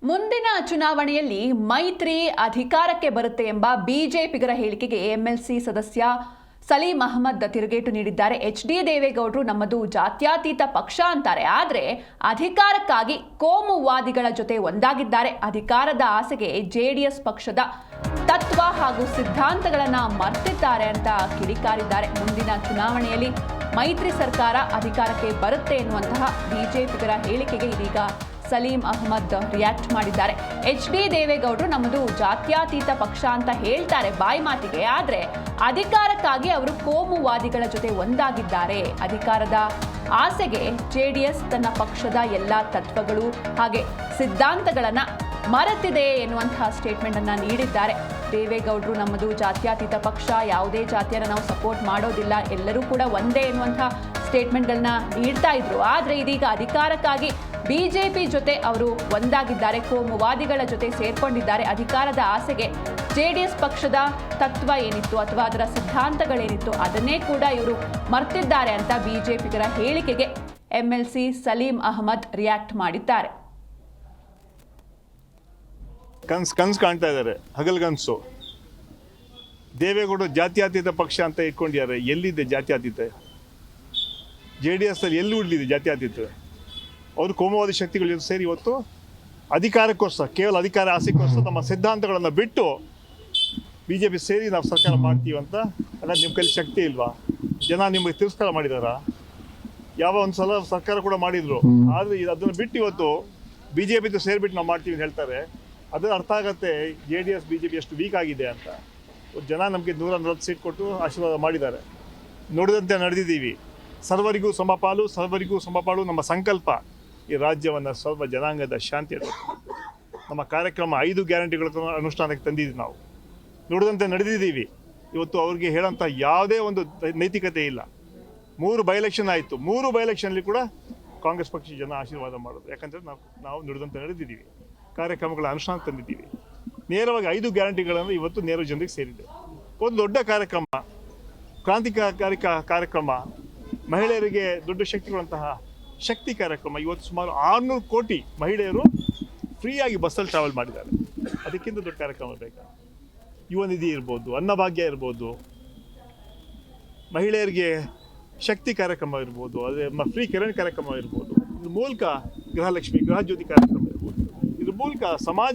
ಮುಂದಿನ ಚುನಾವಣೆಯಲ್ಲಿ ಮೈತ್ರಿ ಅಧಿಕಾರಕ್ಕೆ ಬರುತ್ತೆ ಎಂಬ ಬಿಜೆಪಿಗರ ಹೇಳಿಕೆಗೆ ಎಂಎಲ್ಸಿ ಸದಸ್ಯ ಸಲೀಂ ಅಹಮದ್ ತಿರುಗೇಟು ನೀಡಿದ್ದಾರೆ. ಎಚ್.ಡಿ. ದೇವೇಗೌಡರು ನಮ್ಮದು ಜಾತ್ಯತೀತ ಪಕ್ಷ ಅಂತಾರೆ, ಆದರೆ ಅಧಿಕಾರಕ್ಕಾಗಿ ಕೋಮುವಾದಿಗಳ ಜೊತೆ ಒಂದಾಗಿದ್ದಾರೆ. ಅಧಿಕಾರದ ಆಸೆಗೆ ಜೆಡಿಎಸ್ ಪಕ್ಷದ ತತ್ವ ಹಾಗೂ ಸಿದ್ಧಾಂತಗಳನ್ನು ಮರ್ತಿದ್ದಾರೆ ಅಂತ ಕಿಡಿಕಾರಿದ್ದಾರೆ. ಮುಂದಿನ ಚುನಾವಣೆಯಲ್ಲಿ ಮೈತ್ರಿ ಸರ್ಕಾರ ಅಧಿಕಾರಕ್ಕೆ ಬರುತ್ತೆ ಎನ್ನುವಂತಹ ಬಿಜೆಪಿಗರ ಹೇಳಿಕೆಗೆ ಇದೀಗ ಸಲೀಂ ಅಹಮದ್ ರಿಯಾಕ್ಟ್ ಮಾಡಿದ್ದಾರೆ. ಎಚ್.ಡಿ. ದೇವೇಗೌಡರು ನಮ್ಮದು ಜಾತ್ಯತೀತ ಪಕ್ಷ ಅಂತ ಹೇಳ್ತಾರೆ ಬಾಯಿ ಮಾತಿಗೆ, ಆದರೆ ಅಧಿಕಾರಕ್ಕಾಗಿ ಅವರು ಕೋಮುವಾದಿಗಳ ಜೊತೆ ಒಂದಾಗಿದ್ದಾರೆ. ಅಧಿಕಾರದ ಆಸೆಗೆ ಜೆಡಿಎಸ್ ತನ್ನ ಪಕ್ಷದ ಎಲ್ಲ ತತ್ವಗಳು ಹಾಗೆ ಸಿದ್ಧಾಂತಗಳನ್ನು ಮರೆತಿದೆ ಎನ್ನುವಂತಹ ಸ್ಟೇಟ್ಮೆಂಟ್ ಅನ್ನ ನೀಡಿದ್ದಾರೆ. ದೇವೇಗೌಡರು ನಮ್ಮದು ಜಾತ್ಯತೀತ ಪಕ್ಷ, ಯಾವುದೇ ಜಾತಿಯನ್ನು ನಾವು ಸಪೋರ್ಟ್ ಮಾಡೋದಿಲ್ಲ, ಎಲ್ಲರೂ ಕೂಡ ಒಂದೇ ಎನ್ನುವಂತಹ ಸ್ಟೇಟ್ಮೆಂಟ್ಗಳನ್ನ ನೀಡ್ತಾ ಇದ್ರು. ಆದರೆ ಇದೀಗ ಅಧಿಕಾರಕ್ಕಾಗಿ ಬಿಜೆಪಿ ಜೊತೆ ಅವರು ಒಂದಾಗಿದ್ದಾರೆ, ಕೋಮುವಾದಿಗಳ ಜೊತೆ ಸೇರ್ಕೊಂಡಿದ್ದಾರೆ. ಅಧಿಕಾರದ ಆಸೆಗೆ ಜೆಡಿಎಸ್ ಪಕ್ಷದ ತತ್ವ ಏನಿತ್ತು ಅಥವಾ ಅದರ ಸಿದ್ಧಾಂತಗಳೇನಿತ್ತು ಅದನ್ನೇ ಕೂಡ ಇವರು ಮರ್ತಿದ್ದಾರೆ ಅಂತ ಬಿಜೆಪಿಗರ ಹೇಳಿಕೆಗೆ ಎಂಎಲ್ಸಿ ಸಲೀಂ ಅಹಮದ್ ರಿಯಾಕ್ಟ್ ಮಾಡಿದ್ದಾರೆ. ಕನ್ಸು ಕಾಣ್ತಾ ಇದ್ದಾರೆ, ಹಗಲ್ಗನ್ಸು. ದೇವೇಗೌಡರು ಜಾತ್ಯತೀತ ಪಕ್ಷ ಅಂತ ಇಟ್ಕೊಂಡಿದ್ದಾರೆ. ಎಲ್ಲಿದೆ ಜಾತ್ಯತೀತ? JDS ಅಲ್ಲಿ ಎಲ್ಲಿ ಉಳಿದಿದೆ ಜಾತ್ಯತೀತ? ಅವರು ಕೋಮುವಾದಿ ಶಕ್ತಿಗಳು ಸೇರಿ ಇವತ್ತು ಅಧಿಕಾರಕ್ಕೋಸ್ಕರ, ಕೇವಲ ಅಧಿಕಾರ ಆಸೆಗೋಸ್ಕರ ನಮ್ಮ ಸಿದ್ಧಾಂತಗಳನ್ನು ಬಿಟ್ಟು BJP ಸೇರಿ ನಾವು ಸರ್ಕಾರ ಮಾಡ್ತೀವಿ ಅಂತ. ಅಲ್ಲ, ನಿಮ್ಮ ಕೈಲಿ ಶಕ್ತಿ ಇಲ್ವಾ? ಜನ ನಿಮಗೆ ತಿರಸ್ಕಾರ ಮಾಡಿದಾರ? ಯಾವ ಒಂದು ಸಲ ಸರ್ಕಾರ ಕೂಡ ಮಾಡಿದ್ರು, ಆದರೆ ಅದನ್ನು ಬಿಟ್ಟು ಇವತ್ತು BJP ಸೇರಿಬಿಟ್ಟು ನಾವು ಮಾಡ್ತೀವಿ ಅಂತ ಹೇಳ್ತಾರೆ. ಅದರ ಅರ್ಥ ಆಗುತ್ತೆ JDS BJP ಎಷ್ಟು ವೀಕ್ ಆಗಿದೆ ಅಂತ. ಜನ ನಮಗೆ 140 ಸೀಟ್ ಕೊಟ್ಟು ಆಶೀರ್ವಾದ ಮಾಡಿದ್ದಾರೆ. ನೋಡಿದಂತೆ ನಡೆದಿದ್ದೀವಿ. ಸರ್ವರಿಗೂ ಸಮಪಾಲು, ಸರ್ವರಿಗೂ ಸಮಪಾಲು ನಮ್ಮ ಸಂಕಲ್ಪ. ಈ ರಾಜ್ಯವನ್ನು ಸರ್ವ ಜನಾಂಗದ ಶಾಂತಿ ನಮ್ಮ ಕಾರ್ಯಕ್ರಮ 5 ಗ್ಯಾರಂಟಿಗಳ ಅನುಷ್ಠಾನಕ್ಕೆ ತಂದಿದ್ದೀವಿ. ನಾವು ನೋಡಿದಂತೆ ನಡೆದಿದ್ದೀವಿ. ಇವತ್ತು ಅವ್ರಿಗೆ ಹೇಳೋಂಥ ಯಾವುದೇ ಒಂದು ನೈತಿಕತೆ ಇಲ್ಲ. 3 ಬೈ ಎಲೆಕ್ಷನ್ ಆಯಿತು. 3 ಬೈ ಎಲೆಕ್ಷನ್ಲಿ ಕೂಡ ಕಾಂಗ್ರೆಸ್ ಪಕ್ಷ ಜನ ಆಶೀರ್ವಾದ ಮಾಡೋದು. ಯಾಕಂದರೆ ನಾವು ನುಡಿದಂತೆ ನಡೆದಿದ್ದೀವಿ, ಕಾರ್ಯಕ್ರಮಗಳ ಅನುಷ್ಠಾನ ತಂದಿದ್ದೀವಿ. ನೇರವಾಗಿ 5 ಗ್ಯಾರಂಟಿಗಳನ್ನು ಇವತ್ತು ನೇರ ಜನರಿಗೆ ಸೇರಿದೆ. ಒಂದು ದೊಡ್ಡ ಕಾರ್ಯಕ್ರಮ, ಕ್ರಾಂತಿಕಾರಿ ಕಾರ್ಯಕ್ರಮ, ಮಹಿಳೆಯರಿಗೆ ದೊಡ್ಡ ಶಕ್ತಿಗಳಂತಹ ಶಕ್ತಿ ಕಾರ್ಯಕ್ರಮ. ಇವತ್ತು ಸುಮಾರು 600 ಕೋಟಿ ಮಹಿಳೆಯರು ಫ್ರೀಯಾಗಿ ಬಸ್ಸಲ್ಲಿ ಟ್ರಾವೆಲ್ ಮಾಡಿದ್ದಾರೆ. ಅದಕ್ಕಿಂತ ದೊಡ್ಡ ಕಾರ್ಯಕ್ರಮ ಬೇಕಾ? ಯುವ ನಿಧಿ ಇರ್ಬೋದು, ಅನ್ನಭಾಗ್ಯ ಇರ್ಬೋದು, ಮಹಿಳೆಯರಿಗೆ ಶಕ್ತಿ ಕಾರ್ಯಕ್ರಮ ಇರ್ಬೋದು, ಅದೇ ಫ್ರೀ ಕಿರಣ್ ಕಾರ್ಯಕ್ರಮ ಇರ್ಬೋದು. ಇದ್ರ ಮೂಲಕ ಗೃಹಲಕ್ಷ್ಮಿ, ಗೃಹ ಜ್ಯೋತಿ ಕಾರ್ಯಕ್ರಮ ಇರ್ಬೋದು. ಇದ್ರ ಮೂಲಕ ಸಮಾಜ